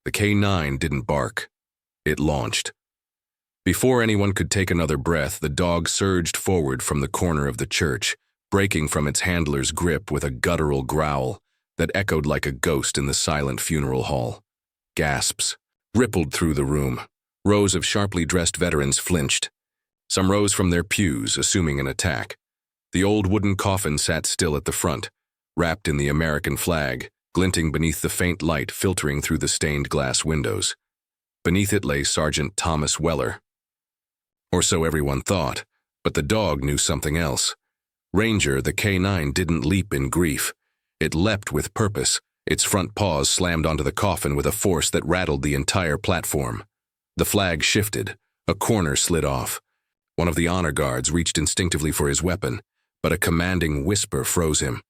The K9 didn't bark. It launched. Before anyone could take another breath, the dog surged forward from the corner of the church, breaking from its handler's grip with a guttural growl that echoed like a ghost in the silent funeral hall. Gasps rippled through the room. Rows of sharply dressed veterans flinched. Some rose from their pews, assuming an attack. The old wooden coffin sat still at the front, wrapped in the American flag, glinting beneath the faint light filtering through the stained glass windows. Beneath it lay Sergeant Thomas Weller. Or so everyone thought, but the dog knew something else. Ranger, the K9, didn't leap in grief. It leapt with purpose. Its front paws slammed onto the coffin with a force that rattled the entire platform. The flag shifted. A corner slid off. One of the honor guards reached instinctively for his weapon, but a commanding whisper froze him.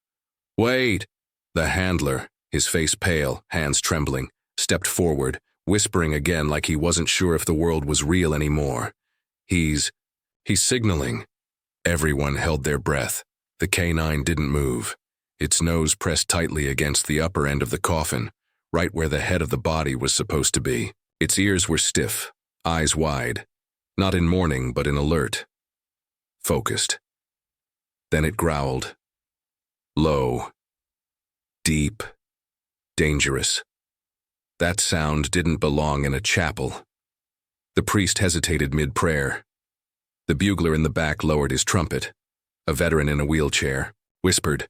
"Wait!" The handler, his face pale, hands trembling, stepped forward, whispering again like he wasn't sure if the world was real anymore. He's signaling." Everyone held their breath. The K9 didn't move. Its nose pressed tightly against the upper end of the coffin, right where the head of the body was supposed to be. Its ears were stiff, eyes wide, not in mourning but in alert. Focused. Then it growled. Low. Deep. Dangerous. That sound didn't belong in a chapel. The priest hesitated mid-prayer. The bugler in the back lowered his trumpet. A veteran in a wheelchair whispered,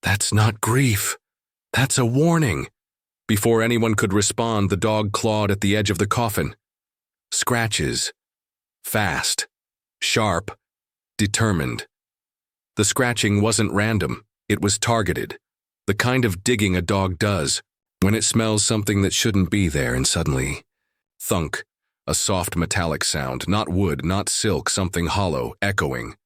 "That's not grief. That's a warning." Before anyone could respond, the dog clawed at the edge of the coffin. Scratches. Fast. Sharp. Determined. The scratching wasn't random. It was targeted. The kind of digging a dog does when it smells something that shouldn't be there, and suddenly, thunk. A soft metallic sound, not wood, not silk, something hollow, echoing.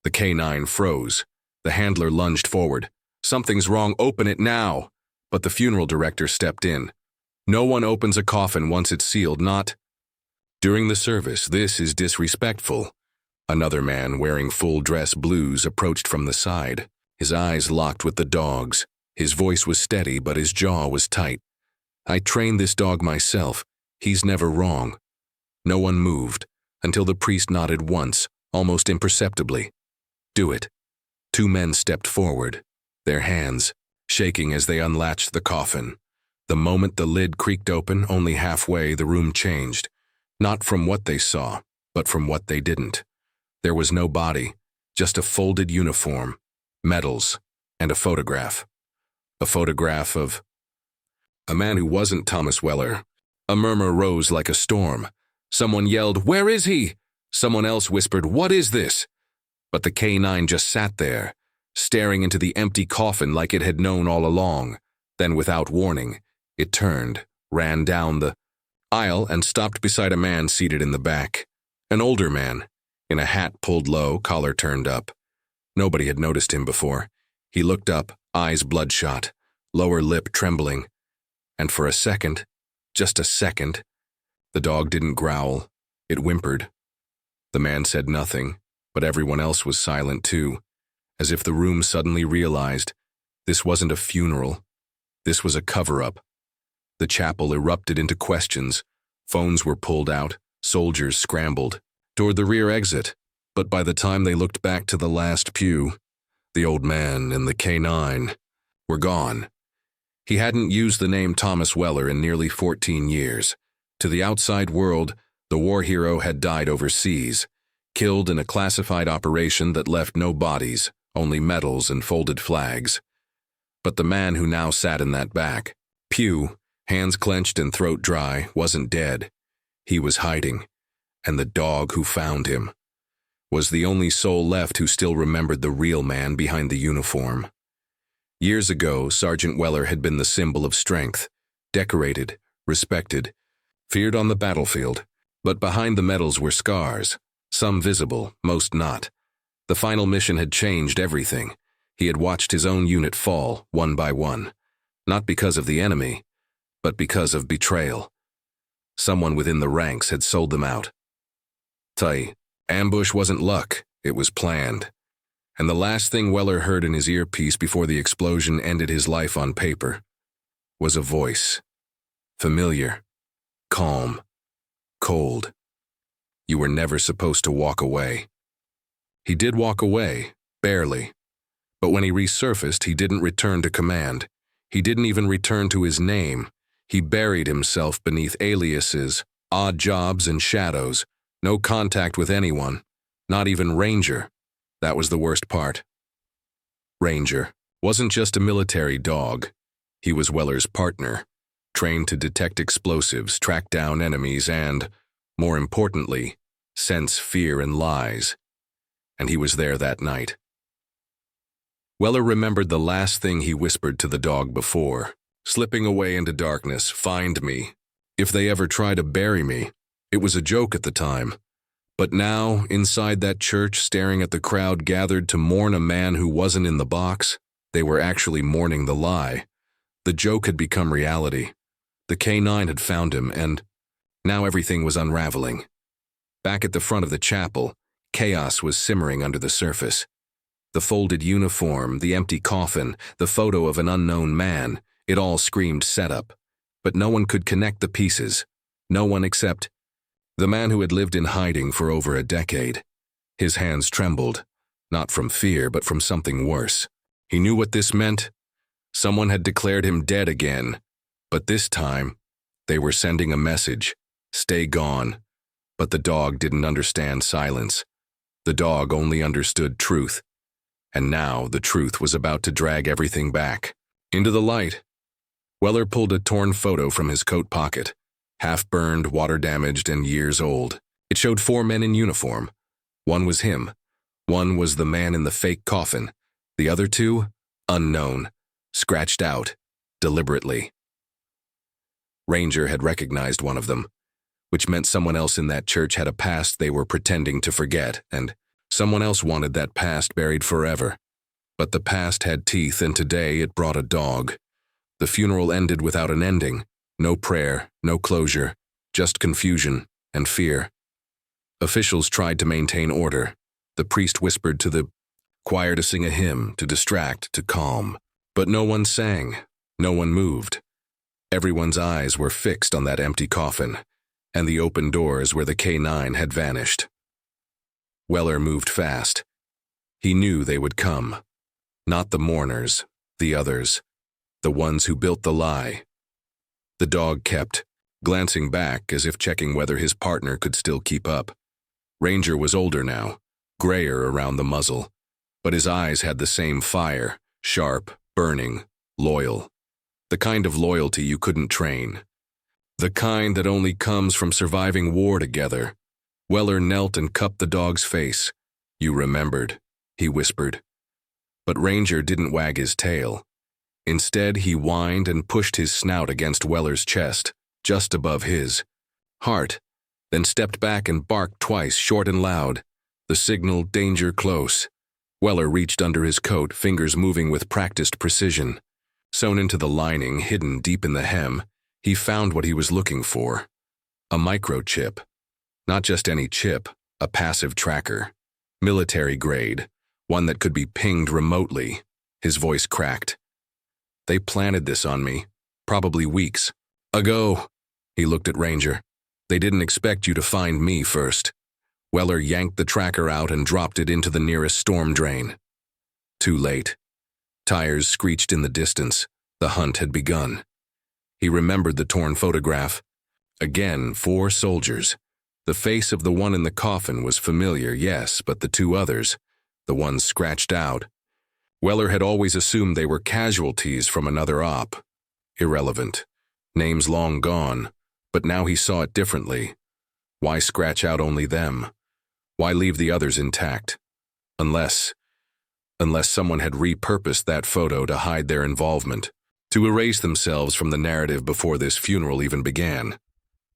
The K9 froze. The handler lunged forward. "Something's wrong, open it now!" But the funeral director stepped in. "No one opens a coffin once it's sealed, not during the service. This is disrespectful." Another man wearing full dress blues approached from the side. His eyes locked with the dog's. His voice was steady, but his jaw was tight. "I trained this dog myself. He's never wrong." No one moved, until the priest nodded once, almost imperceptibly. "Do it." Two men stepped forward, their hands shaking as they unlatched the coffin. The moment the lid creaked open, only halfway, the room changed. Not from what they saw, but from what they didn't. There was no body, just a folded uniform, medals, and a photograph. A photograph of a man who wasn't Thomas Weller. A murmur rose like a storm. Someone yelled, "Where is he?" Someone else whispered, "What is this?" But the K9 just sat there, staring into the empty coffin like it had known all along. Then, without warning, it turned, ran down the aisle, and stopped beside a man seated in the back. An older man, in a hat pulled low, collar turned up. Nobody had noticed him before. He looked up, eyes bloodshot, lower lip trembling. And for a second, just a second, the dog didn't growl. It whimpered. The man said nothing, but everyone else was silent too, as if the room suddenly realized this wasn't a funeral. This was a cover-up. The chapel erupted into questions. Phones were pulled out. Soldiers scrambled toward the rear exit. But by the time they looked back to the last pew, the old man and the K9 were gone. He hadn't used the name Thomas Weller in nearly 14 years. To the outside world, the war hero had died overseas, killed in a classified operation that left no bodies, only medals and folded flags. But the man who now sat in that back pew, hands clenched and throat dry, wasn't dead. He was hiding, and the dog who found him was the only soul left who still remembered the real man behind the uniform. Years ago, Sergeant Weller had been the symbol of strength, decorated, respected, feared on the battlefield, but behind the medals were scars, some visible, most not. The final mission had changed everything. He had watched his own unit fall, one by one, not because of the enemy, but because of betrayal. Someone within the ranks had sold them out. Ambush wasn't luck, it was planned. And the last thing Weller heard in his earpiece before the explosion ended his life on paper was a voice. Familiar, calm, cold. You were never supposed to walk away. He did walk away, barely. But when he resurfaced, he didn't return to command. He didn't even return to his name. He buried himself beneath aliases, odd jobs, and shadows. No contact with anyone, not even Ranger. That was the worst part. Ranger wasn't just a military dog. He was Weller's partner, trained to detect explosives, track down enemies, and, more importantly, sense fear and lies. And he was there that night. Weller remembered the last thing he whispered to the dog before, slipping away into darkness, "Find me. If they ever try to bury me." It was a joke at the time. But now, inside that church, staring at the crowd gathered to mourn a man who wasn't in the box, they were actually mourning the lie. The joke had become reality. The K9 had found him, and now everything was unraveling. Back at the front of the chapel, chaos was simmering under the surface. The folded uniform, the empty coffin, the photo of an unknown man, it all screamed setup. But no one could connect the pieces. No one except the man who had lived in hiding for over a decade. His hands trembled, not from fear, but from something worse. He knew what this meant. Someone had declared him dead again. But this time, they were sending a message: stay gone. But the dog didn't understand silence. The dog only understood truth. And now the truth was about to drag everything back into the light. Weller pulled a torn photo from his coat pocket, half-burned, water-damaged, and years old. It showed 4 men in uniform. One was him. One was the man in the fake coffin. The other 2, unknown, scratched out, deliberately. Ranger had recognized one of them, which meant someone else in that church had a past they were pretending to forget, and someone else wanted that past buried forever. But the past had teeth, and today it brought a dog. The funeral ended without an ending. No prayer, no closure, just confusion and fear. Officials tried to maintain order. The priest whispered to the choir to sing a hymn, to distract, to calm. But no one sang. No one moved. Everyone's eyes were fixed on that empty coffin and the open doors where the K9 had vanished. Weller moved fast. He knew they would come. Not the mourners, the others, the ones who built the lie. The dog kept glancing back as if checking whether his partner could still keep up. Ranger was older now, grayer around the muzzle, but his eyes had the same fire, sharp, burning, loyal. The kind of loyalty you couldn't train. The kind that only comes from surviving war together. Weller knelt and cupped the dog's face. "You remembered," he whispered. But Ranger didn't wag his tail. Instead, he whined and pushed his snout against Weller's chest, just above his heart, then stepped back and barked twice, short and loud. The signal, danger close. Weller reached under his coat, fingers moving with practiced precision. Sewn into the lining, hidden deep in the hem, he found what he was looking for. A microchip. Not just any chip, a passive tracker. Military grade, one that could be pinged remotely. His voice cracked. "They planted this on me, probably weeks ago." He looked at Ranger. "They didn't expect you to find me first." Weller yanked the tracker out and dropped it into the nearest storm drain. Too late. Tires screeched in the distance. The hunt had begun. He remembered the torn photograph. Again, 4 soldiers. The face of the one in the coffin was familiar, yes, but the 2 others, the ones scratched out. Weller had always assumed they were casualties from another op. Irrelevant. Names long gone, but now he saw it differently. Why scratch out only them? Why leave the others intact? Unless someone had repurposed that photo to hide their involvement, to erase themselves from the narrative before this funeral even began.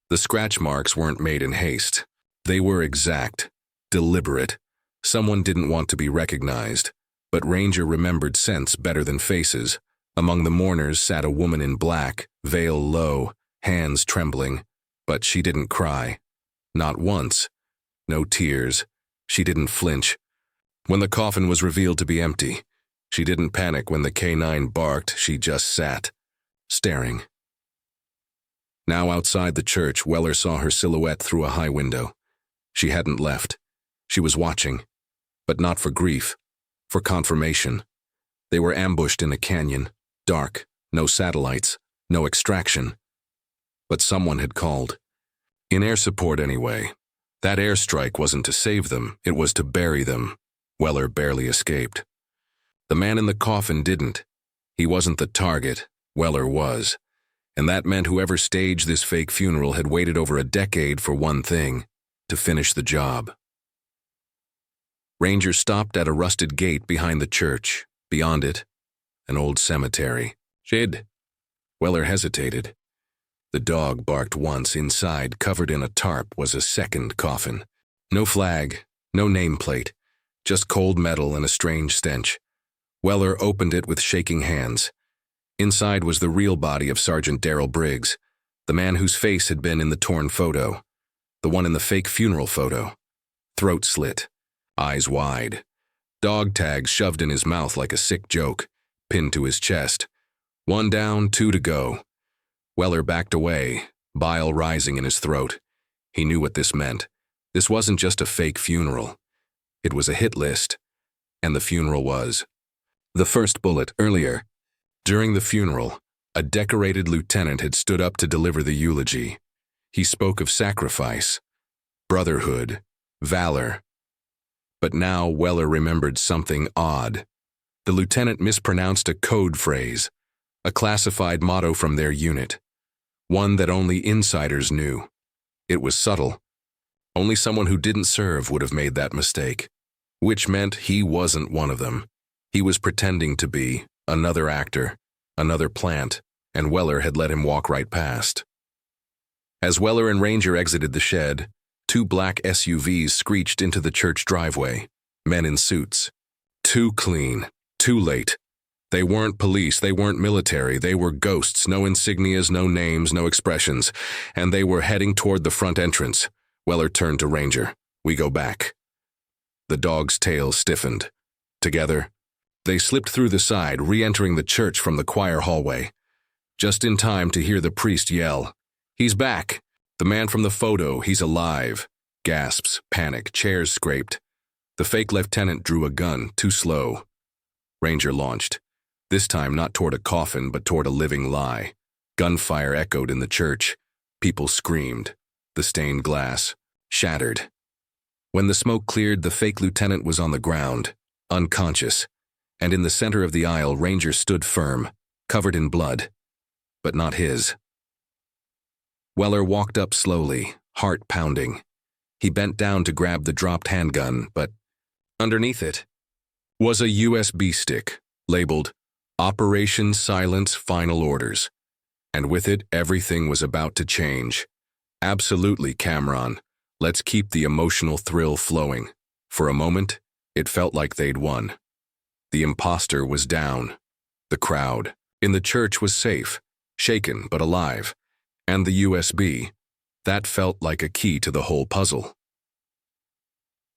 The scratch marks weren't made in haste. They were exact, deliberate. Someone didn't want to be recognized. But Ranger remembered scents better than faces. Among the mourners sat a woman in black, veil low, hands trembling. But she didn't cry. Not once. No tears. She didn't flinch. When the coffin was revealed to be empty, she didn't panic when the K9 barked. She just sat, staring. Now outside the church, Weller saw her silhouette through a high window. She hadn't left. She was watching, but not for grief, for confirmation. They were ambushed in a canyon, dark, no satellites, no extraction. But someone had called. In air support anyway. That airstrike wasn't to save them, it was to bury them. Weller barely escaped. The man in the coffin didn't. He wasn't the target, Weller was. And that meant whoever staged this fake funeral had waited over a decade for one thing, to finish the job. Ranger stopped at a rusted gate behind the church. Beyond it, an old cemetery. Shid. Weller hesitated. The dog barked once. Inside, covered in a tarp, was a second coffin. No flag, no nameplate, just cold metal and a strange stench. Weller opened it with shaking hands. Inside was the real body of Sergeant Darrell Briggs, the man whose face had been in the torn photo, the one in the fake funeral photo. Throat slit, eyes wide, dog tags shoved in his mouth like a sick joke, pinned to his chest. One down, two to go. Weller backed away, bile rising in his throat. He knew what this meant. This wasn't just a fake funeral. It was a hit list, and the funeral was. The first bullet, earlier. During the funeral, a decorated lieutenant had stood up to deliver the eulogy. He spoke of sacrifice, brotherhood, valor. But now Weller remembered something odd. The lieutenant mispronounced a code phrase, a classified motto from their unit, one that only insiders knew. It was subtle. Only someone who didn't serve would have made that mistake, which meant he wasn't one of them. He was pretending to be another actor, another plant, and Weller had let him walk right past. As Weller and Ranger exited the shed, two black SUVs screeched into the church driveway, men in suits. Too clean, too late. They weren't police, they weren't military, they were ghosts, no insignias, no names, no expressions, and they were heading toward the front entrance. Weller turned to Ranger. We go back. The dog's tail stiffened. Together, they slipped through the side, re-entering the church from the choir hallway. Just in time to hear the priest yell, "He's back! The man from the photo, he's alive!" Gasps, panic, chairs scraped. The fake lieutenant drew a gun, too slow. Ranger launched. This time not toward a coffin, but toward a living lie. Gunfire echoed in the church. People screamed. The stained glass shattered. When the smoke cleared, the fake lieutenant was on the ground, unconscious, and in the center of the aisle, Ranger stood firm, covered in blood, but not his. Weller walked up slowly, heart pounding. He bent down to grab the dropped handgun, but underneath it was a USB stick, labeled Operation Silence Final Orders. And with it, everything was about to change. Absolutely, Cameron. Let's keep the emotional thrill flowing. For a moment, it felt like they'd won. The imposter was down. The crowd in the church was safe, shaken but alive. And the USB, that felt like a key to the whole puzzle.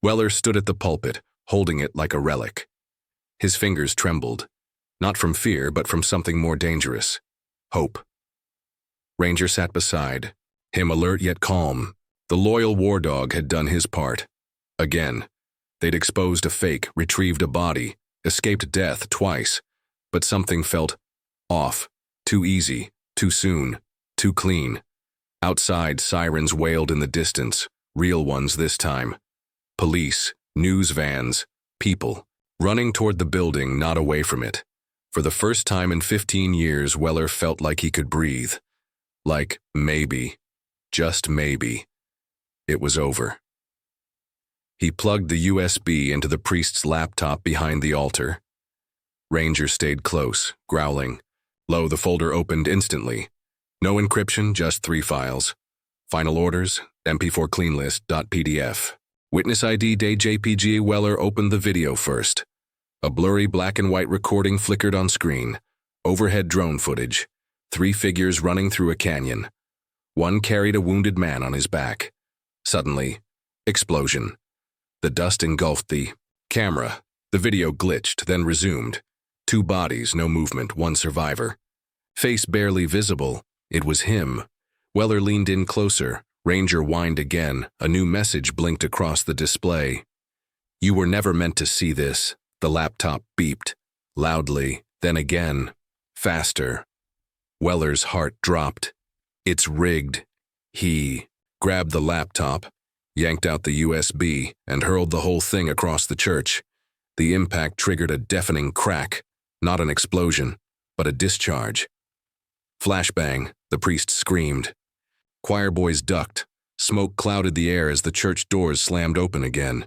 Weller stood at the pulpit, holding it like a relic. His fingers trembled, not from fear, but from something more dangerous. Hope. Ranger sat beside, him alert yet calm. The loyal war dog had done his part. Again, they'd exposed a fake, retrieved a body, escaped death twice, but something felt off, too easy, too soon, too clean. Outside, sirens wailed in the distance, real ones this time. Police, news vans, people, running toward the building, not away from it. For the first time in 15 years, Weller felt like he could breathe. Like, maybe, just maybe, it was over. He plugged the USB into the priest's laptop behind the altar. Ranger stayed close, growling. Lo, the folder opened instantly. No encryption, just 3 files. Final orders, MP4 cleanlist.pdf. Witness ID day JPG. Weller opened the video first. A blurry black and white recording flickered on screen. Overhead drone footage. 3 figures running through a canyon. One carried a wounded man on his back. Suddenly, explosion. The dust engulfed the camera. The video glitched, then resumed. 2 bodies, no movement, 1 survivor. Face barely visible. It was him. Weller leaned in closer. Ranger whined again. A new message blinked across the display. "You were never meant to see this." The laptop beeped. Loudly, then again. Faster. Weller's heart dropped. "It's rigged." He grabbed the laptop, yanked out the USB, and hurled the whole thing across the church. The impact triggered a deafening crack, not an explosion, but a discharge. Flashbang, the priest screamed. Choir boys ducked. Smoke clouded the air as the church doors slammed open again.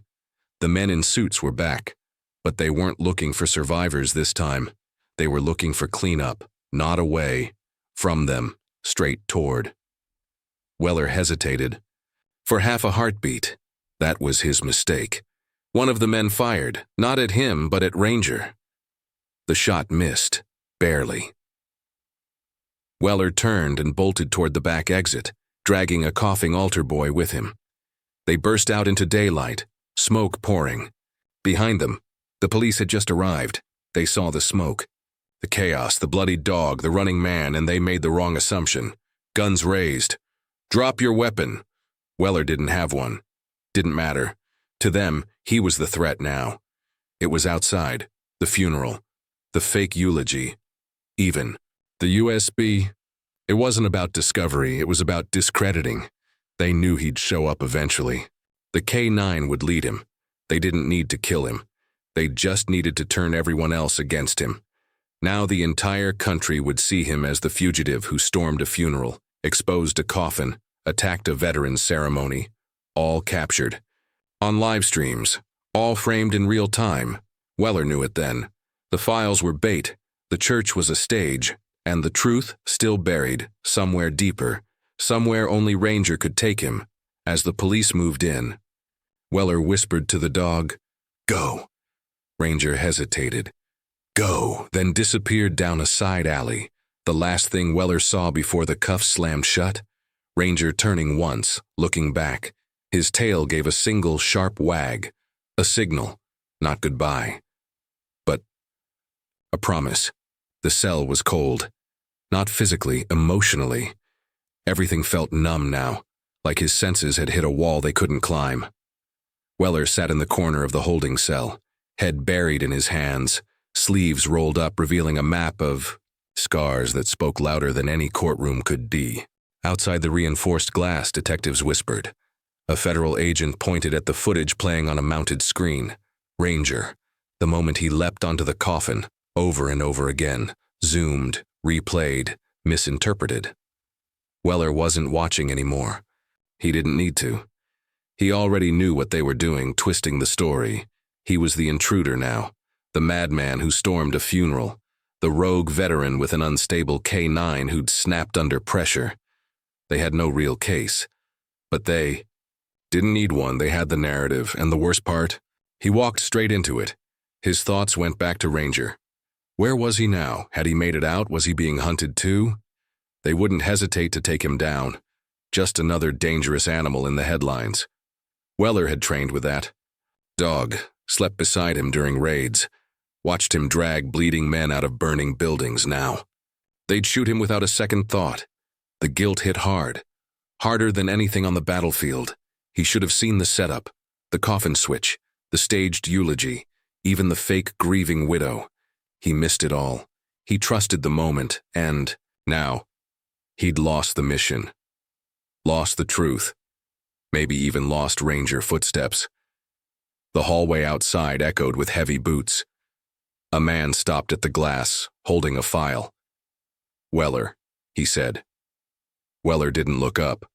The men in suits were back, but they weren't looking for survivors this time. They were looking for cleanup, not away, from them, straight toward. Weller hesitated. For half a heartbeat. That was his mistake. One of the men fired, not at him, but at Ranger. The shot missed, barely. Weller turned and bolted toward the back exit, dragging a coughing altar boy with him. They burst out into daylight, smoke pouring. Behind them, the police had just arrived. They saw the smoke, the chaos, the bloodied dog, the running man, and they made the wrong assumption. Guns raised. "Drop your weapon." Weller didn't have one. Didn't matter. To them, he was the threat now. It was outside, the funeral, the fake eulogy, even. The USB, it wasn't about discovery, it was about discrediting. They knew he'd show up eventually. The K9 would lead him. They didn't need to kill him. They just needed to turn everyone else against him. Now the entire country would see him as the fugitive who stormed a funeral, exposed a coffin, attacked a veteran's ceremony, all captured. On live streams, all framed in real time. Weller knew it then. The files were bait, the church was a stage, and the truth still buried, somewhere deeper, somewhere only Ranger could take him. As the police moved in, Weller whispered to the dog, "Go." Ranger hesitated. "Go," then disappeared down a side alley. The last thing Weller saw before the cuffs slammed shut, Ranger turning once, looking back. His tail gave a single sharp wag, a signal, not goodbye, but a promise. The cell was cold, not physically, emotionally. Everything felt numb now, like his senses had hit a wall they couldn't climb. Weller sat in the corner of the holding cell, head buried in his hands, sleeves rolled up revealing a map of scars that spoke louder than any courtroom could be. Outside the reinforced glass, detectives whispered. A federal agent pointed at the footage playing on a mounted screen. Ranger. The moment he leapt onto the coffin, over and over again, zoomed, replayed, misinterpreted. Weller wasn't watching anymore. He didn't need to. He already knew what they were doing, twisting the story. He was the intruder now, the madman who stormed a funeral, the rogue veteran with an unstable K9 who'd snapped under pressure. They had no real case, but they didn't need one. They had the narrative, and the worst part, he walked straight into it. His thoughts went back to Ranger. Where was he now? Had he made it out? Was he being hunted too? They wouldn't hesitate to take him down. Just another dangerous animal in the headlines. Weller had trained with that. Dog slept beside him during raids, watched him drag bleeding men out of burning buildings now. They'd shoot him without a second thought. The guilt hit hard, harder than anything on the battlefield. He should have seen the setup, the coffin switch, the staged eulogy, even the fake grieving widow. He missed it all. He trusted the moment, and now, he'd lost the mission. Lost the truth. Maybe even lost Ranger footsteps. The hallway outside echoed with heavy boots. A man stopped at the glass, holding a file. "Weller," he said. Weller didn't look up.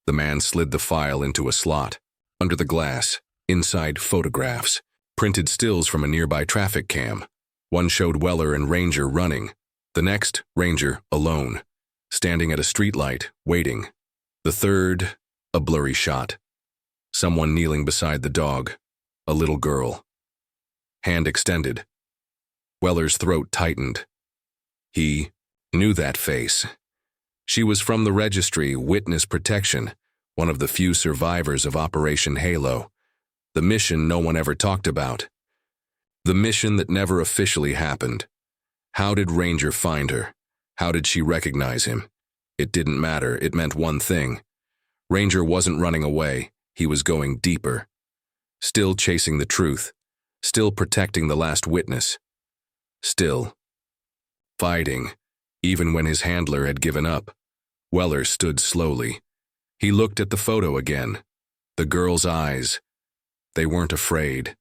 The man slid the file into a slot. Under the glass, inside photographs, printed stills from a nearby traffic cam. One showed Weller and Ranger running. The next, Ranger, alone, standing at a streetlight, waiting. The third, a blurry shot. Someone kneeling beside the dog, a little girl. Hand extended. Weller's throat tightened. He knew that face. She was from the registry, Witness Protection, one of the few survivors of Operation Halo. The mission no one ever talked about. The mission that never officially happened. How did Ranger find her? How did she recognize him? It didn't matter. It meant one thing. Ranger wasn't running away. He was going deeper. Still chasing the truth. Still protecting the last witness. Still fighting, even when his handler had given up. Weller stood slowly. He looked at the photo again. The girl's eyes. They weren't afraid.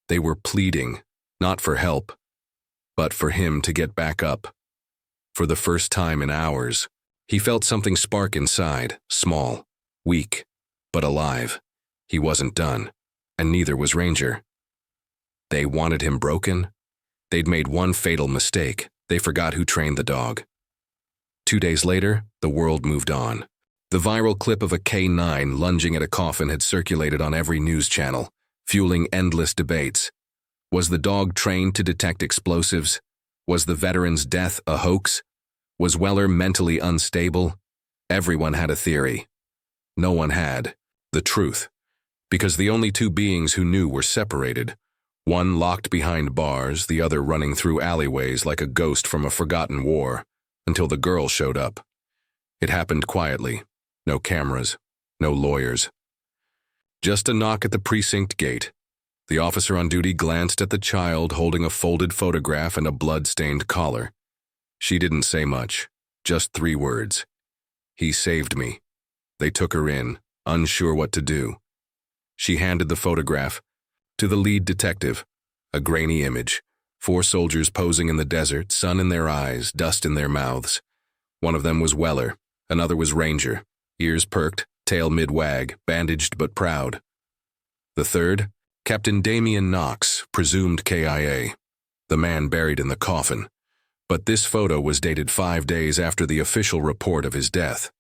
They were pleading, not for help, but for him to get back up. For the first time in hours, he felt something spark inside, small, weak, but alive. He wasn't done, and neither was Ranger. They wanted him broken? They'd made one fatal mistake. They forgot who trained the dog. 2 days later, the world moved on. The viral clip of a K9 lunging at a coffin had circulated on every news channel, fueling endless debates. Was the dog trained to detect explosives? Was the veteran's death a hoax? Was Weller mentally unstable? Everyone had a theory. No one had the truth, because the only two beings who knew were separated. One locked behind bars, the other running through alleyways like a ghost from a forgotten war, until the girl showed up. It happened quietly. No cameras, no lawyers. Just a knock at the precinct gate. The officer on duty glanced at the child holding a folded photograph and a blood-stained collar. She didn't say much, just 3 words. He saved me. They took her in, unsure what to do. She handed the photograph to the lead detective, a grainy image, 4 soldiers posing in the desert, sun in their eyes, dust in their mouths. One of them was Weller, another was Ranger, ears perked, tail mid-wag, bandaged but proud. The third, Captain Damian Knox, presumed KIA, the man buried in the coffin. But this photo was dated 5 days after the official report of his death.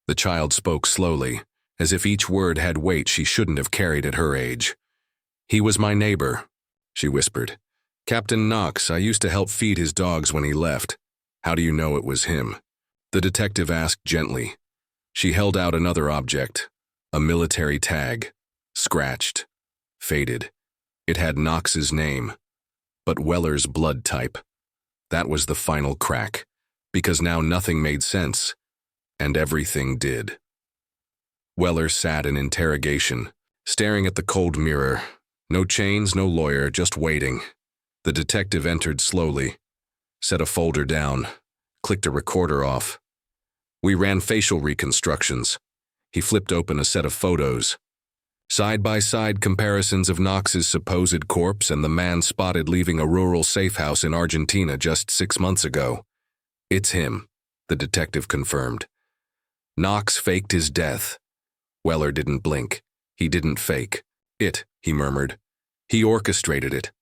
The child spoke slowly, as if each word had weight she shouldn't have carried at her age. "He was my neighbor," she whispered. "Captain Knox, I used to help feed his dogs when he left. How do you know it was him?" The detective asked gently. She held out another object, a military tag, scratched, faded. It had Knox's name, but Weller's blood type. That was the final crack, because now nothing made sense, and everything did. Weller sat in interrogation, staring at the cold mirror. No chains, no lawyer, just waiting. The detective entered slowly, set a folder down, clicked a recorder off. We ran facial reconstructions. He flipped open a set of photos. Side-by-side comparisons of Knox's supposed corpse and the man spotted leaving a rural safe house in Argentina just 6 months ago. "It's him," the detective confirmed. Knox faked his death. Weller didn't blink. He didn't fake it, he murmured. He orchestrated it.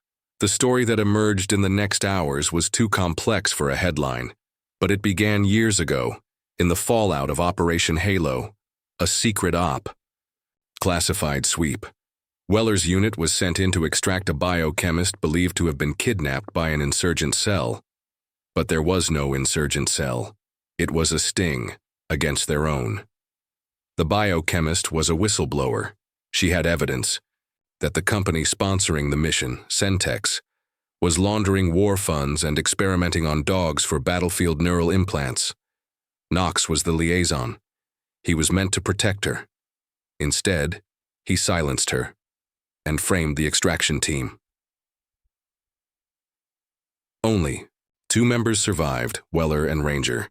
The story that emerged in the next hours was too complex for a headline, but it began years ago, in the fallout of Operation Halo, a secret op. Classified sweep. Weller's unit was sent in to extract a biochemist believed to have been kidnapped by an insurgent cell. But there was no insurgent cell. It was a sting against their own. The biochemist was a whistleblower. She had evidence that the company sponsoring the mission, Centex, was laundering war funds and experimenting on dogs for battlefield neural implants. Knox was the liaison. He was meant to protect her. Instead, he silenced her and framed the extraction team. Only 2 members survived, Weller and Ranger.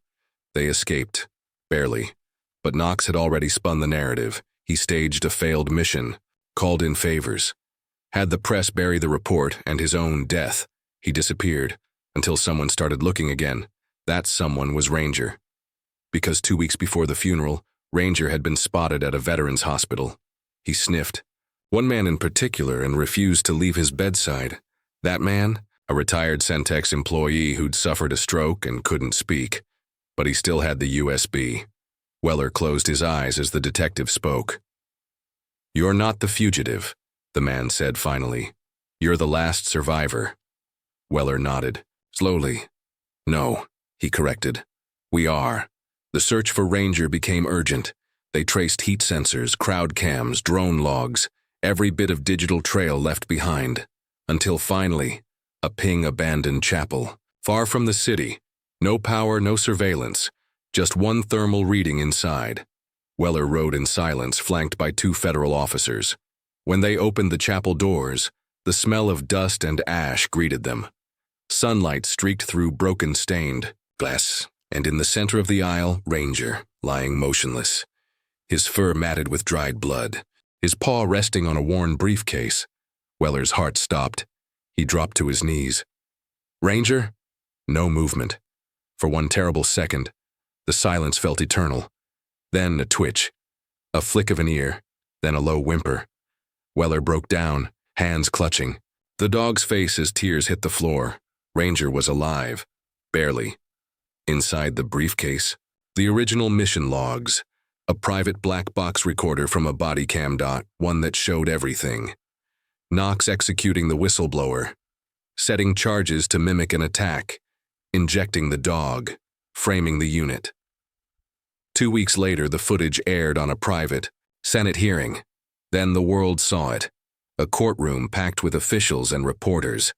They escaped, barely, but Knox had already spun the narrative. He staged a failed mission, called in favors, had the press bury the report and his own death. He disappeared until someone started looking again. That someone was Ranger. Because 2 weeks before the funeral, Ranger had been spotted at a veterans hospital. He sniffed. One man in particular, and refused to leave his bedside. That man, a retired Centex employee who'd suffered a stroke and couldn't speak, but he still had the USB. Weller closed his eyes as the detective spoke. "You're not the fugitive," the man said finally. "You're the last survivor." Weller nodded, slowly. "No," he corrected. "We are." The search for Ranger became urgent. They traced heat sensors, crowd cams, drone logs, every bit of digital trail left behind, until finally, a Ping abandoned chapel, far from the city. No power, no surveillance, Just one thermal reading inside. Weller rode in silence, flanked by 2 federal officers. When they opened the chapel doors, the smell of dust and ash greeted them. Sunlight streaked through broken stained glass, and in the center of the aisle, Ranger, lying motionless, his fur matted with dried blood, his paw resting on a worn briefcase. Weller's heart stopped. He dropped to his knees. "Ranger?" No movement. For one terrible second, the silence felt eternal. Then a twitch, a flick of an ear, then a low whimper. Weller broke down, hands clutching. The dog's face as tears hit the floor. Ranger was alive. Barely. Inside the briefcase, the original mission logs, a private black box recorder from a body cam dot, one that showed everything. Knox executing the whistleblower, setting charges to mimic an attack, injecting the dog, framing the unit. 2 weeks later, the footage aired on a private Senate hearing. Then the world saw it. A courtroom packed with officials and reporters.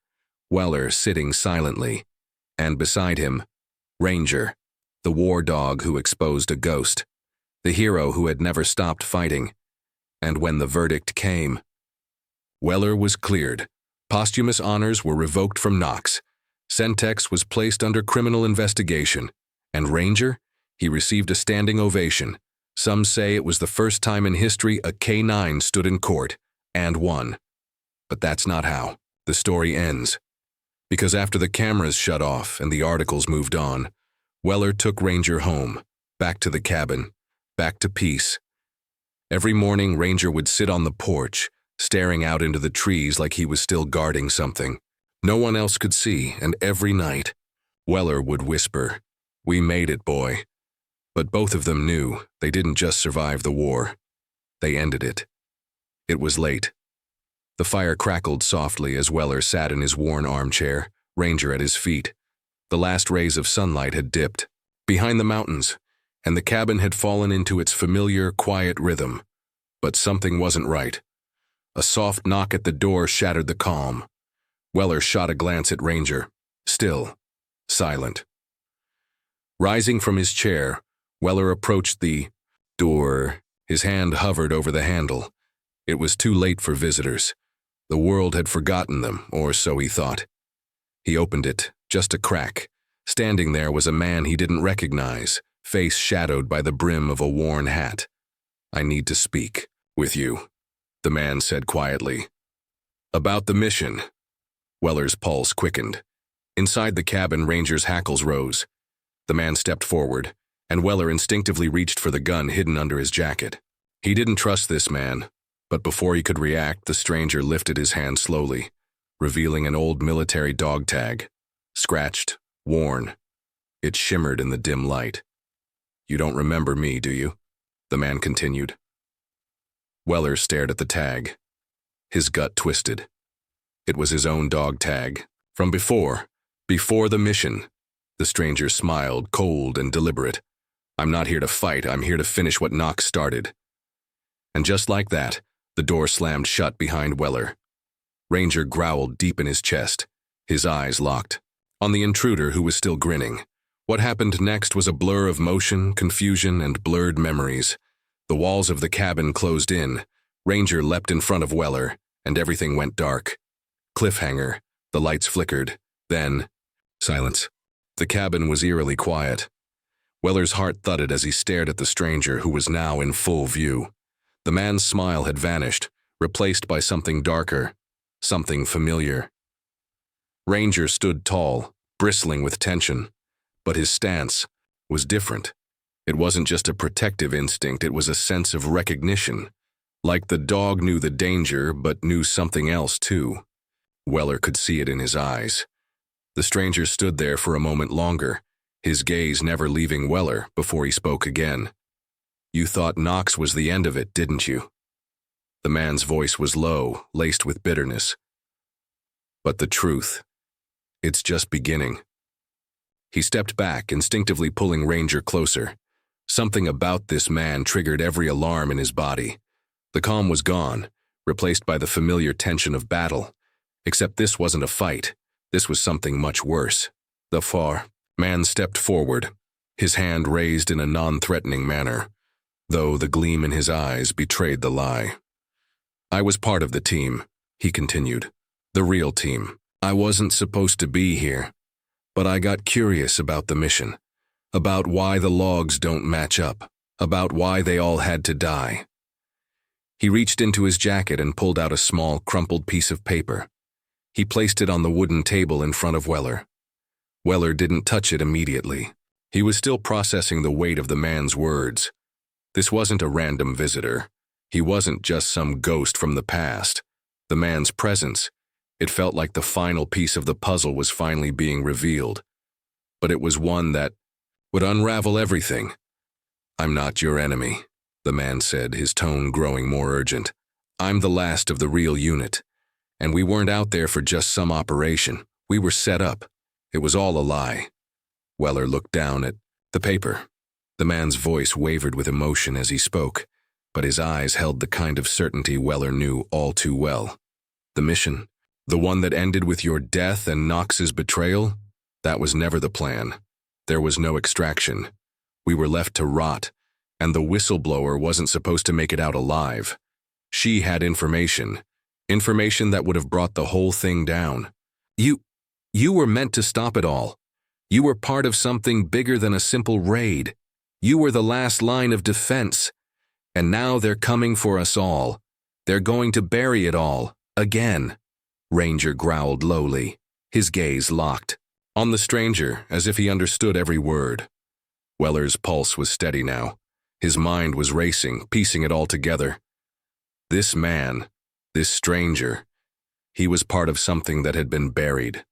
Weller sitting silently. And beside him, Ranger, the war dog who exposed a ghost. The hero who had never stopped fighting. And when the verdict came, Weller was cleared. Posthumous honors were revoked from Knox. Sentex was placed under criminal investigation. And Ranger? He received a standing ovation. Some say it was the first time in history a K9 stood in court and won. But that's not how the story ends. Because after the cameras shut off and the articles moved on, Weller took Ranger home, back to the cabin, back to peace. Every morning, Ranger would sit on the porch, staring out into the trees like he was still guarding something. No one else could see, and every night, Weller would whisper, "We made it, boy." But both of them knew they didn't just survive the war. They ended it. It was late. The fire crackled softly as Weller sat in his worn armchair, Ranger at his feet. The last rays of sunlight had dipped behind the mountains, and the cabin had fallen into its familiar, quiet rhythm. But something wasn't right. A soft knock at the door shattered the calm. Weller shot a glance at Ranger, still, silent. Rising from his chair, Weller approached the door. His hand hovered over the handle. It was too late for visitors. The world had forgotten them, or so he thought. He opened it, just a crack. Standing there was a man he didn't recognize, face shadowed by the brim of a worn hat. "I need to speak with you," the man said quietly. "About the mission." Weller's pulse quickened. Inside the cabin, Ranger's hackles rose. The man stepped forward, and Weller instinctively reached for the gun hidden under his jacket. He didn't trust this man, but before he could react, the stranger lifted his hand slowly, revealing an old military dog tag. Scratched, worn. It shimmered in the dim light. "You don't remember me, do you?" the man continued. Weller stared at the tag. His gut twisted. It was his own dog tag, from before the mission. The stranger smiled, cold and deliberate. "I'm not here to fight, I'm here to finish what Knox started." And just like that, the door slammed shut behind Weller. Ranger growled deep in his chest, his eyes locked on the intruder who was still grinning. What happened next was a blur of motion, confusion, and blurred memories. The walls of the cabin closed in. Ranger leapt in front of Weller, and everything went dark. Cliffhanger. The lights flickered. Then, silence. The cabin was eerily quiet. Weller's heart thudded as he stared at the stranger who was now in full view. The man's smile had vanished, replaced by something darker, something familiar. Ranger stood tall, bristling with tension, but his stance was different. It wasn't just a protective instinct, it was a sense of recognition. Like the dog knew the danger, but knew something else too. Weller could see it in his eyes. The stranger stood there for a moment longer, his gaze never leaving Weller before he spoke again. "You thought Knox was the end of it, didn't you?" The man's voice was low, laced with bitterness. "But the truth, it's just beginning." He stepped back, instinctively pulling Ranger closer. Something about this man triggered every alarm in his body. The calm was gone, replaced by the familiar tension of battle. Except this wasn't a fight. This was something much worse. The man stepped forward, his hand raised in a non-threatening manner, though the gleam in his eyes betrayed the lie. "I was part of the team," he continued. "The real team. I wasn't supposed to be here, but I got curious about the mission, about why the logs don't match up, about why they all had to die." He reached into his jacket and pulled out a small, crumpled piece of paper. He placed it on the wooden table in front of Weller. Weller didn't touch it immediately. He was still processing the weight of the man's words. This wasn't a random visitor. He wasn't just some ghost from the past. The man's presence, it felt like the final piece of the puzzle was finally being revealed. But it was one that would unravel everything. "I'm not your enemy," the man said, his tone growing more urgent. "I'm the last of the real unit. And we weren't out there for just some operation. We were set up. It was all a lie." Weller looked down at the paper. The man's voice wavered with emotion as he spoke, but his eyes held the kind of certainty Weller knew all too well. "The mission, the one that ended with your death and Knox's betrayal, that was never the plan. There was no extraction. We were left to rot, and the whistleblower wasn't supposed to make it out alive. She had information that would have brought the whole thing down. You were meant to stop it all. You were part of something bigger than a simple raid. You were the last line of defense. And now they're coming for us all. They're going to bury it all, again." Ranger growled lowly, his gaze locked on the stranger as if he understood every word. Weller's pulse was steady now. His mind was racing, piecing it all together. This man, this stranger, he was part of something that had been buried.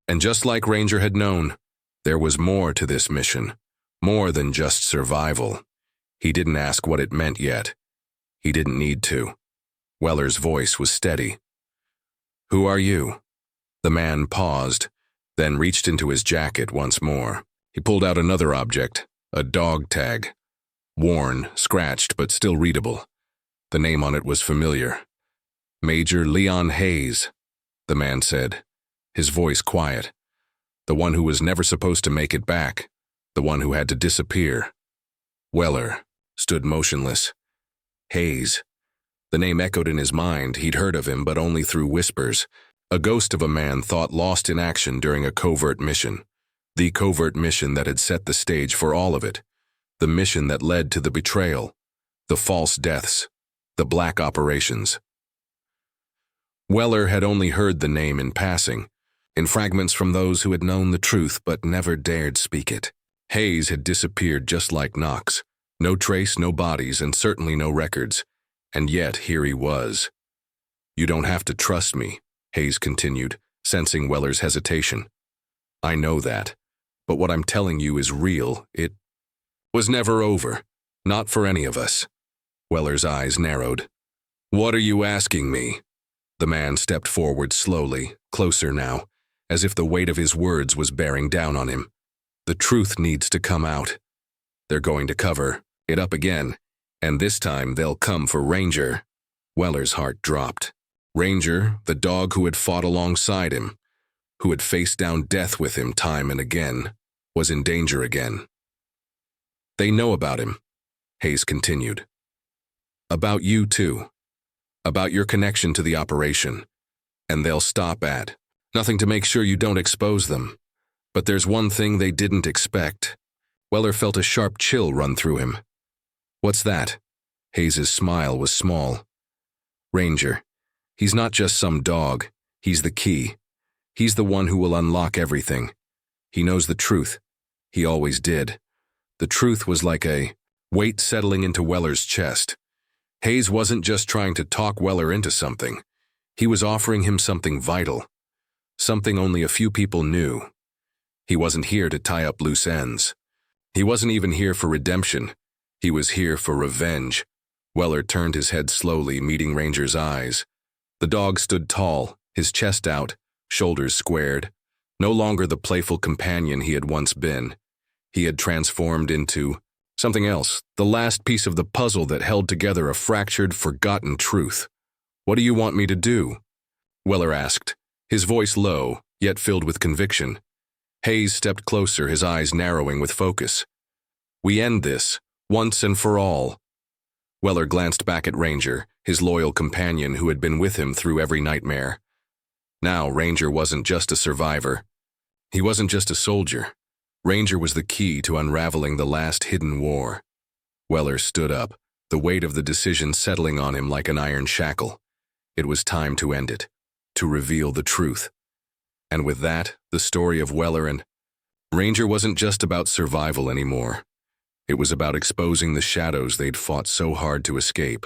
And just like Ranger had known, there was more to this mission, more than just survival. He didn't ask what it meant yet. He didn't need to. Weller's voice was steady. "Who are you?" The man paused, then reached into his jacket once more. He pulled out another object, a dog tag. Worn, scratched, but still readable. The name on it was familiar. "Major Leon Hayes," the man said, his voice quiet. "The one who was never supposed to make it back, the one who had to disappear." Weller stood motionless. Hayes. The name echoed in his mind. He'd heard of him, but only through whispers. A ghost of a man thought lost in action during a covert mission. The covert mission that had set the stage for all of it. The mission that led to the betrayal, the false deaths, the black operations. Weller had only heard the name in passing, in fragments from those who had known the truth but never dared speak it. Hayes had disappeared just like Knox. No trace, no bodies, and certainly no records. And yet here he was. "You don't have to trust me," Hayes continued, sensing Weller's hesitation. "I know that. But what I'm telling you is real. It was never over. Not for any of us." Weller's eyes narrowed. "What are you asking me?" The man stepped forward slowly, closer now, as if the weight of his words was bearing down on him. "The truth needs to come out. They're going to cover it up again, and this time they'll come for Ranger." Weller's heart dropped. Ranger, the dog who had fought alongside him, who had faced down death with him time and again, was in danger again. "They know about him," Hayes continued. "About you too. About your connection to the operation. And they'll stop at nothing to make sure you don't expose them. But there's one thing they didn't expect." Weller felt a sharp chill run through him. "What's that?" Hayes' smile was small. "Ranger. He's not just some dog. He's the key. He's the one who will unlock everything. He knows the truth. He always did." The truth was like a weight settling into Weller's chest. Hayes wasn't just trying to talk Weller into something. He was offering him something vital. Something only a few people knew. He wasn't here to tie up loose ends. He wasn't even here for redemption. He was here for revenge. Weller turned his head slowly, meeting Ranger's eyes. The dog stood tall, his chest out, shoulders squared. No longer the playful companion he had once been. He had transformed into something else, the last piece of the puzzle that held together a fractured, forgotten truth. "What do you want me to do?" Weller asked, his voice low, yet filled with conviction. Hayes stepped closer, his eyes narrowing with focus. We end this, once and for all. Weller glanced back at Ranger, his loyal companion who had been with him through every nightmare. Now, Ranger wasn't just a survivor. He wasn't just a soldier. Ranger was the key to unraveling the last hidden war. Weller stood up, the weight of the decision settling on him like an iron shackle. It was time to end it, to reveal the truth. And with that, the story of Weller and Ranger wasn't just about survival anymore. It was about exposing the shadows they'd fought so hard to escape.